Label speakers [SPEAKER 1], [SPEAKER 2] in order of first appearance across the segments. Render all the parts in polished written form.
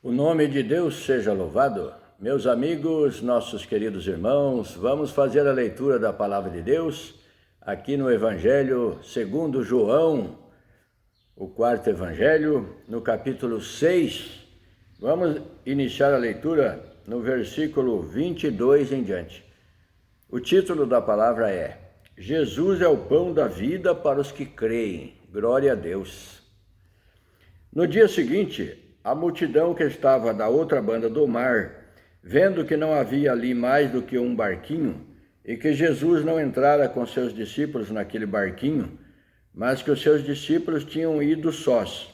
[SPEAKER 1] O nome de Deus seja louvado. Meus amigos, nossos queridos irmãos, vamos fazer a leitura da Palavra de Deus aqui no Evangelho segundo João, o quarto Evangelho, no capítulo 6. Vamos iniciar a leitura no versículo 22 em diante. O título da palavra é: Jesus é o pão da vida para os que creem. Glória a Deus. No dia seguinte, a multidão que estava da outra banda do mar, vendo que não havia ali mais do que um barquinho, e que Jesus não entrara com seus discípulos naquele barquinho, mas que os seus discípulos tinham ido sós.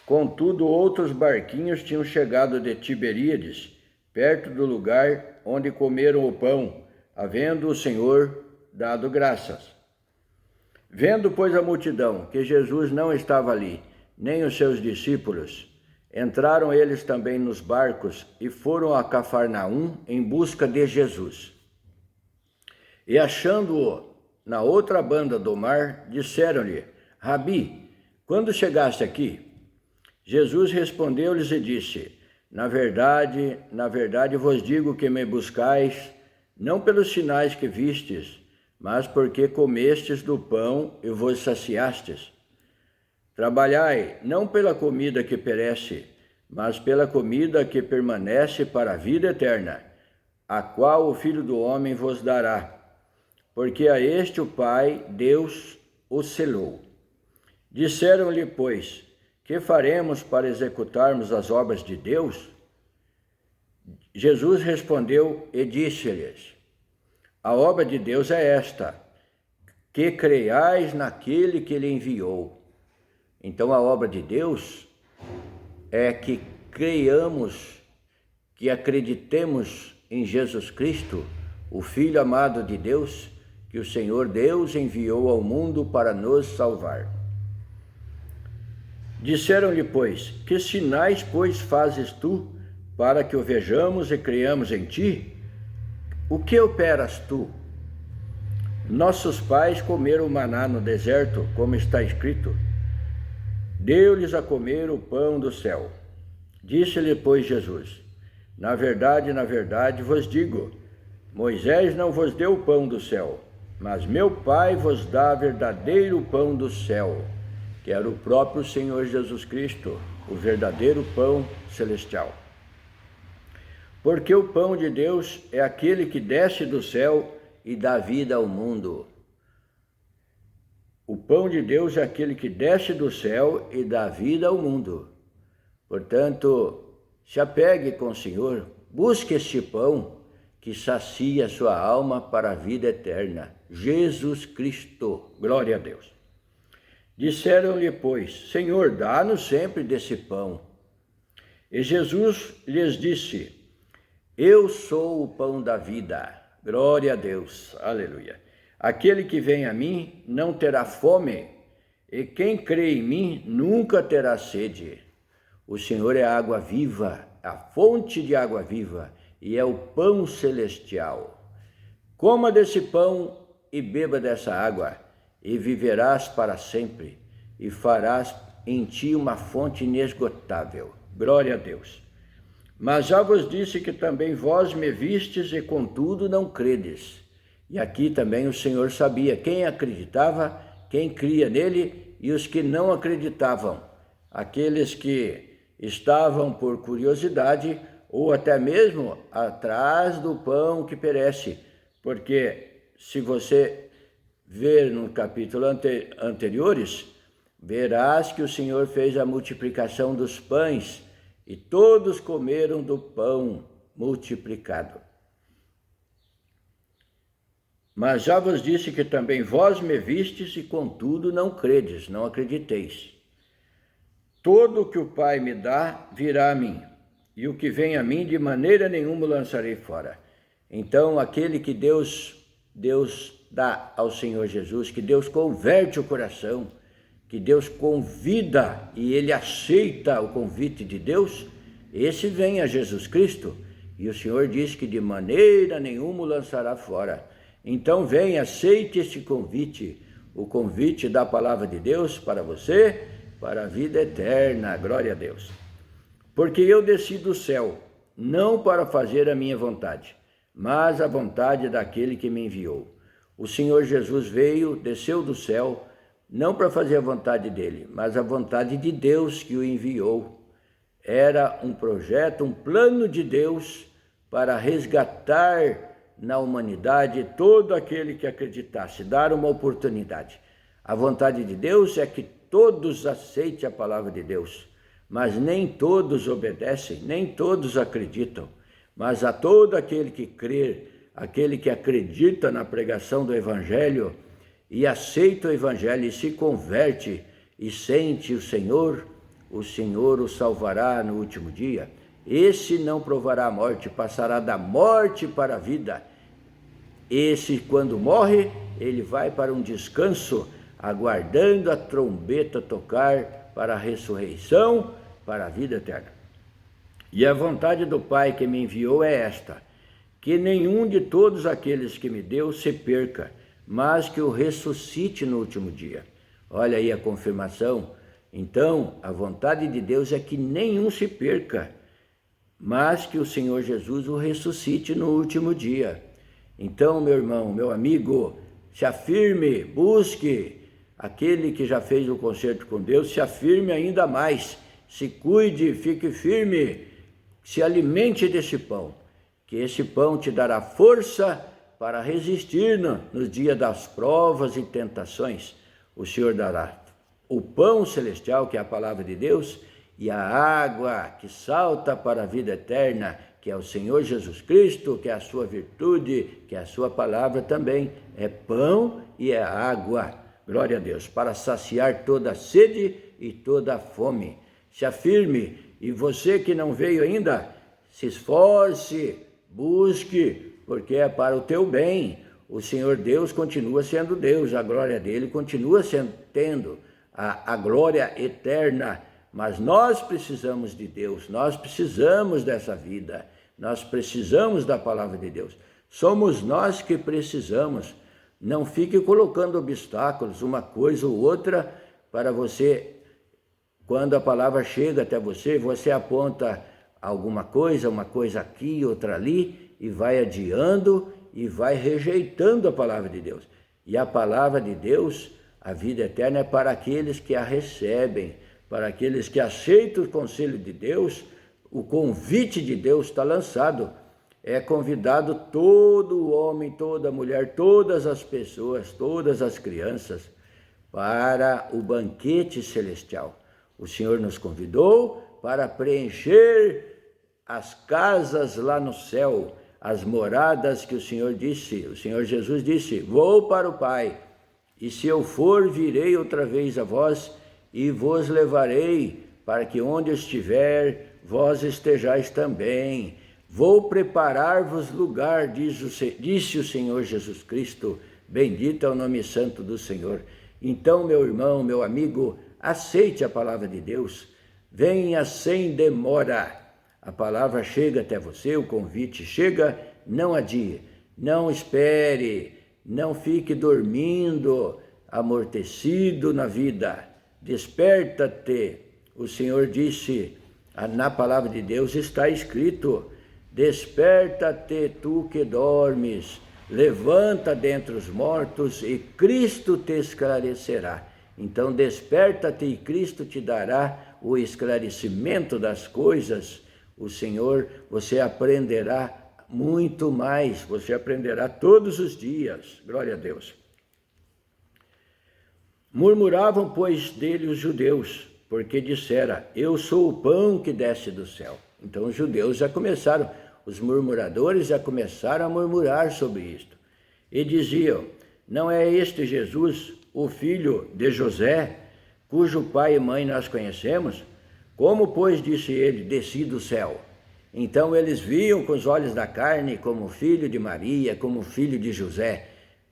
[SPEAKER 1] Contudo, outros barquinhos tinham chegado de Tiberíades, perto do lugar onde comeram o pão, havendo o Senhor dado graças. Vendo, pois, a multidão que Jesus não estava ali, nem os seus discípulos, entraram eles também nos barcos e foram a Cafarnaum em busca de Jesus. E achando-o na outra banda do mar, disseram-lhe: Rabi, quando chegaste aqui? Jesus respondeu-lhes e disse: Na verdade vos digo que me buscais, não pelos sinais que vistes, mas porque comestes do pão e vos saciastes. Trabalhai não pela comida que perece, mas pela comida que permanece para a vida eterna, a qual o Filho do Homem vos dará, porque a este o Pai, Deus, o selou. Disseram-lhe, pois, que faremos para executarmos as obras de Deus? Jesus respondeu e disse-lhes: A obra de Deus é esta, que creiais naquele que ele enviou. Então a obra de Deus é que creiamos, que acreditemos em Jesus Cristo, o Filho amado de Deus, que o Senhor Deus enviou ao mundo para nos salvar. Disseram-lhe, pois, que sinais, pois, fazes tu, para que o vejamos e creiamos em ti? O que operas tu? Nossos pais comeram maná no deserto, como está escrito: Deu-lhes a comer o pão do céu. Disse-lhe, pois, Jesus: Na verdade vos digo, Moisés não vos deu o pão do céu, mas meu Pai vos dá verdadeiro pão do céu, que era o próprio Senhor Jesus Cristo, o verdadeiro pão celestial. Porque o pão de Deus é aquele que desce do céu e dá vida ao mundo. O pão de Deus é aquele que desce do céu e dá vida ao mundo. Portanto, se apegue com o Senhor, busque este pão que sacia sua alma para a vida eterna, Jesus Cristo. Glória a Deus. Disseram-lhe, pois: Senhor, dá-nos sempre desse pão. E Jesus lhes disse: Eu sou o pão da vida. Glória a Deus. Aleluia. Aquele que vem a mim não terá fome, e quem crê em mim nunca terá sede. O Senhor é a água viva, a fonte de água viva, e é o pão celestial. Coma desse pão e beba dessa água, e viverás para sempre, e farás em ti uma fonte inesgotável. Glória a Deus. Mas já vos disse que também vós me vistes, e contudo não credes. E aqui também o Senhor sabia quem acreditava, quem cria nele e os que não acreditavam. Aqueles que estavam por curiosidade ou até mesmo atrás do pão que perece. Porque se você ver no capítulo anteriores, verás que o Senhor fez a multiplicação dos pães e todos comeram do pão multiplicado. Mas já vos disse que também vós me vistes e contudo não credes, não acrediteis. Todo o que o Pai me dá virá a mim, e o que vem a mim de maneira nenhuma lançarei fora. Então aquele que Deus dá ao Senhor Jesus, que Deus converte o coração, que Deus convida e ele aceita o convite de Deus, esse vem a Jesus Cristo, e o Senhor diz que de maneira nenhuma o lançará fora. Então vem, aceite este convite, o convite da palavra de Deus para você, para a vida eterna. Glória a Deus. Porque eu desci do céu, não para fazer a minha vontade, mas a vontade daquele que me enviou. O Senhor Jesus veio, desceu do céu, não para fazer a vontade dele, mas a vontade de Deus que o enviou. Era um projeto, um plano de Deus para resgatar na humanidade todo aquele que acreditasse, dar uma oportunidade. A vontade de Deus é que todos aceitem a palavra de Deus, mas nem todos obedecem, nem todos acreditam. Mas a todo aquele que crê, aquele que acredita na pregação do Evangelho e aceita o Evangelho e se converte e sente o Senhor o salvará no último dia. Esse não provará a morte, passará da morte para a vida. Esse, quando morre, ele vai para um descanso, aguardando a trombeta tocar para a ressurreição, para a vida eterna. E a vontade do Pai que me enviou é esta: que nenhum de todos aqueles que me deu se perca, mas que o ressuscite no último dia. Olha aí a confirmação. Então, a vontade de Deus é que nenhum se perca, mas que o Senhor Jesus o ressuscite no último dia. Então, meu irmão, meu amigo, se afirme, busque. Aquele que já fez o concerto com Deus, se afirme ainda mais. Se cuide, fique firme, se alimente desse pão, que esse pão te dará força para resistir nos dias das provas e tentações. O Senhor dará o pão celestial, que é a palavra de Deus, e a água que salta para a vida eterna, que é o Senhor Jesus Cristo, que é a sua virtude, que é a sua palavra também. É pão e é água, glória a Deus, para saciar toda a sede e toda a fome. Se afirme, e você que não veio ainda, se esforce, busque, porque é para o teu bem. O Senhor Deus continua sendo Deus, a glória dele continua tendo a glória eterna, mas nós precisamos de Deus, nós precisamos dessa vida, nós precisamos da palavra de Deus. Somos nós que precisamos. Não fique colocando obstáculos, uma coisa ou outra, para você. Quando a palavra chega até você, você aponta alguma coisa, uma coisa aqui, outra ali, e vai adiando e vai rejeitando a palavra de Deus. E a palavra de Deus, a vida eterna, é para aqueles que a recebem, para aqueles que aceitam o conselho de Deus. O convite de Deus está lançado. É convidado todo homem, toda mulher, todas as pessoas, todas as crianças, para o banquete celestial. O Senhor nos convidou para preencher as casas lá no céu, as moradas que o Senhor Jesus disse: vou para o Pai, e se eu for, virei outra vez a vós, e vos levarei, para que onde eu estiver, vós estejais também. Vou preparar-vos lugar, disse o Senhor Jesus Cristo. Bendito é o nome santo do Senhor. Então, meu irmão, meu amigo, aceite a palavra de Deus. Venha sem demora. A palavra chega até você, o convite chega, não adie, não espere, não fique dormindo, amortecido na vida. Desperta-te. O Senhor disse, na palavra de Deus está escrito: desperta-te, tu que dormes, levanta dentre os mortos e Cristo te esclarecerá. Então desperta-te e Cristo te dará o esclarecimento das coisas. O Senhor, você aprenderá muito mais, você aprenderá todos os dias. Glória a Deus. Murmuravam, pois, dele os judeus, porque dissera: eu sou o pão que desce do céu. Então os judeus já começaram, os murmuradores já começaram a murmurar sobre isto. E diziam: não é este Jesus, o filho de José, cujo pai e mãe nós conhecemos? Como, pois, disse ele, desci do céu? Então eles viam com os olhos da carne como filho de Maria, como filho de José.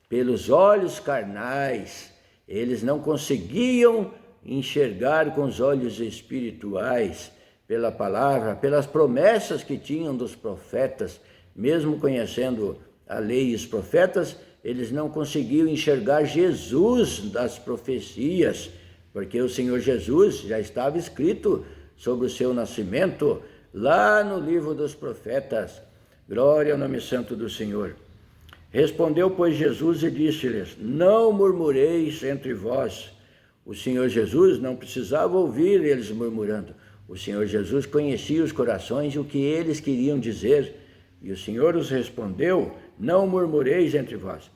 [SPEAKER 1] Pelos olhos carnais, eles não conseguiam enxergar com os olhos espirituais, pela palavra, pelas promessas que tinham dos profetas. Mesmo conhecendo a lei e os profetas, eles não conseguiam enxergar Jesus das profecias, porque o Senhor Jesus já estava escrito sobre o seu nascimento, lá no livro dos profetas. Glória ao nome santo do Senhor. Respondeu, pois, Jesus e disse-lhes: não murmureis entre vós. O Senhor Jesus não precisava ouvir eles murmurando. O Senhor Jesus conhecia os corações e o que eles queriam dizer. E o Senhor os respondeu: não murmureis entre vós.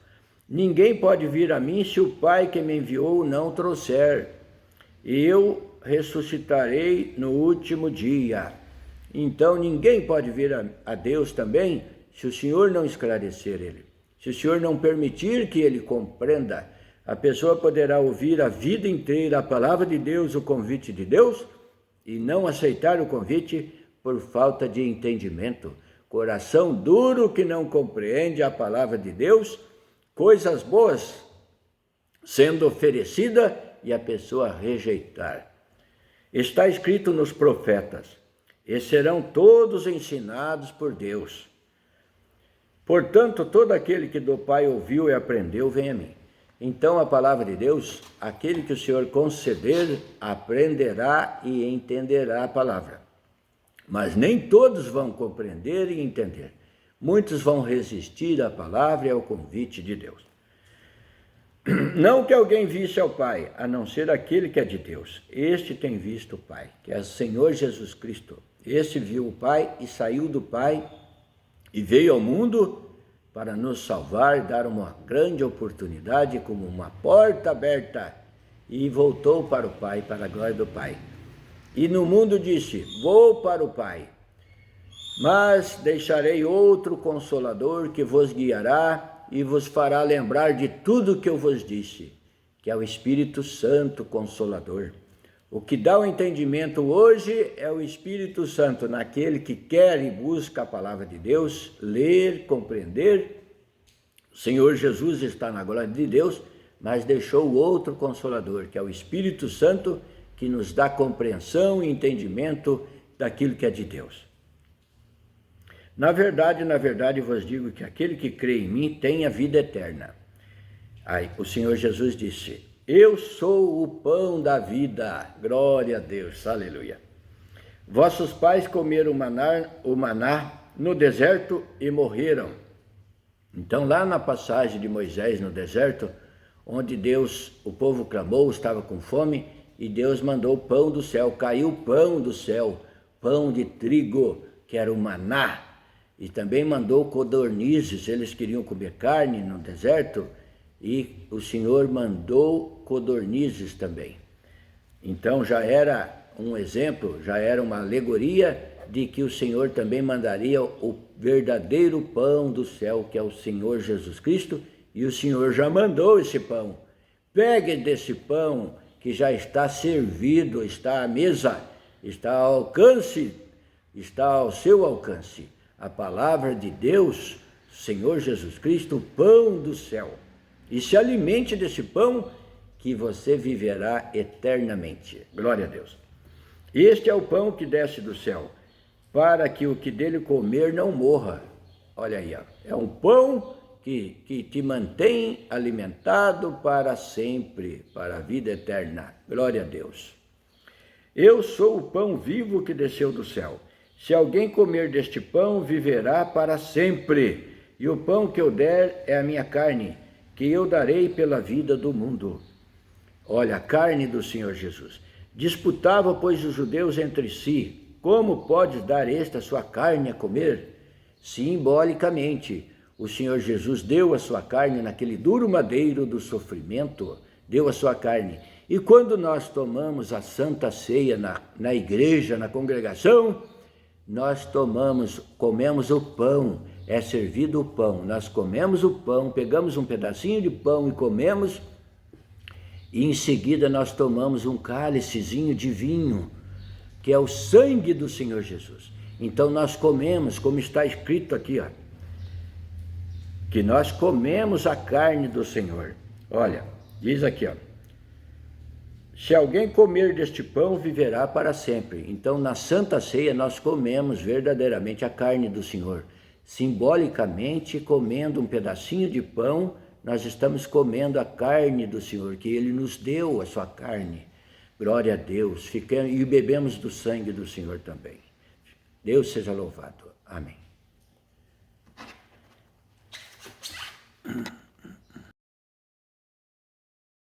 [SPEAKER 1] Ninguém pode vir a mim se o Pai que me enviou não trouxer. E eu ressuscitarei no último dia. Então ninguém pode vir a Deus também se o Senhor não esclarecer ele. Se o Senhor não permitir que ele compreenda, a pessoa poderá ouvir a vida inteira a palavra de Deus, o convite de Deus, e não aceitar o convite por falta de entendimento. Coração duro que não compreende a palavra de Deus, coisas boas sendo oferecida e a pessoa rejeitar. Está escrito nos profetas: e serão todos ensinados por Deus. Portanto, todo aquele que do Pai ouviu e aprendeu, vem a mim. Então, a palavra de Deus, aquele que o Senhor conceder, aprenderá e entenderá a palavra. Mas nem todos vão compreender e entender. Muitos vão resistir à palavra e ao convite de Deus. Não que alguém visse ao Pai, a não ser aquele que é de Deus. Este tem visto o Pai, que é o Senhor Jesus Cristo. Este viu o Pai e saiu do Pai e veio ao mundo para nos salvar, dar uma grande oportunidade como uma porta aberta, e voltou para o Pai, para a glória do Pai. E no mundo disse: vou para o Pai, mas deixarei outro Consolador que vos guiará e vos fará lembrar de tudo que eu vos disse, que é o Espírito Santo Consolador. O que dá o entendimento hoje é o Espírito Santo, naquele que quer e busca a palavra de Deus, ler, compreender. O Senhor Jesus está na glória de Deus, mas deixou outro Consolador, que é o Espírito Santo, que nos dá compreensão e entendimento daquilo que é de Deus. Na verdade, vos digo que aquele que crê em mim tem a vida eterna. Aí o Senhor Jesus disse: eu sou o pão da vida. Glória a Deus, aleluia. Vossos pais comeram o maná no deserto e morreram. Então, lá na passagem de Moisés no deserto, onde Deus, o povo clamou, estava com fome, e Deus mandou pão do céu, caiu pão do céu, pão de trigo, que era o maná, e também mandou codornizes. Eles queriam comer carne no deserto, e o Senhor mandou codornizes também. Então já era um exemplo, já era uma alegoria de que o Senhor também mandaria o verdadeiro pão do céu, que é o Senhor Jesus Cristo, e o Senhor já mandou esse pão. Pegue desse pão que já está servido, está à mesa, está ao alcance, está ao seu alcance. A palavra de Deus, Senhor Jesus Cristo, o pão do céu. E se alimente desse pão, que você viverá eternamente. Glória a Deus. Este é o pão que desce do céu, para que o que dele comer não morra. Olha aí, ó. É um pão que te mantém alimentado para sempre, para a vida eterna. Glória a Deus. Eu sou o pão vivo que desceu do céu. Se alguém comer deste pão, viverá para sempre. E o pão que eu der é a minha carne, que eu darei pela vida do mundo. Olha, a carne do Senhor Jesus. Disputava, pois, os judeus entre si: como podes dar esta sua carne a comer? Simbolicamente, o Senhor Jesus deu a sua carne naquele duro madeiro do sofrimento, deu a sua carne. E quando nós tomamos a Santa Ceia na igreja, na congregação, nós comemos o pão, é servido o pão, nós comemos o pão, pegamos um pedacinho de pão e comemos, e em seguida nós tomamos um cálicezinho de vinho, que é o sangue do Senhor Jesus. Então nós comemos, como está escrito aqui, ó, que nós comemos a carne do Senhor. Olha, diz aqui, ó: se alguém comer deste pão, viverá para sempre. Então, na Santa Ceia, nós comemos verdadeiramente a carne do Senhor. Simbolicamente, comendo um pedacinho de pão, nós estamos comendo a carne do Senhor, que Ele nos deu a sua carne. Glória a Deus. E bebemos do sangue do Senhor também. Deus seja louvado. Amém.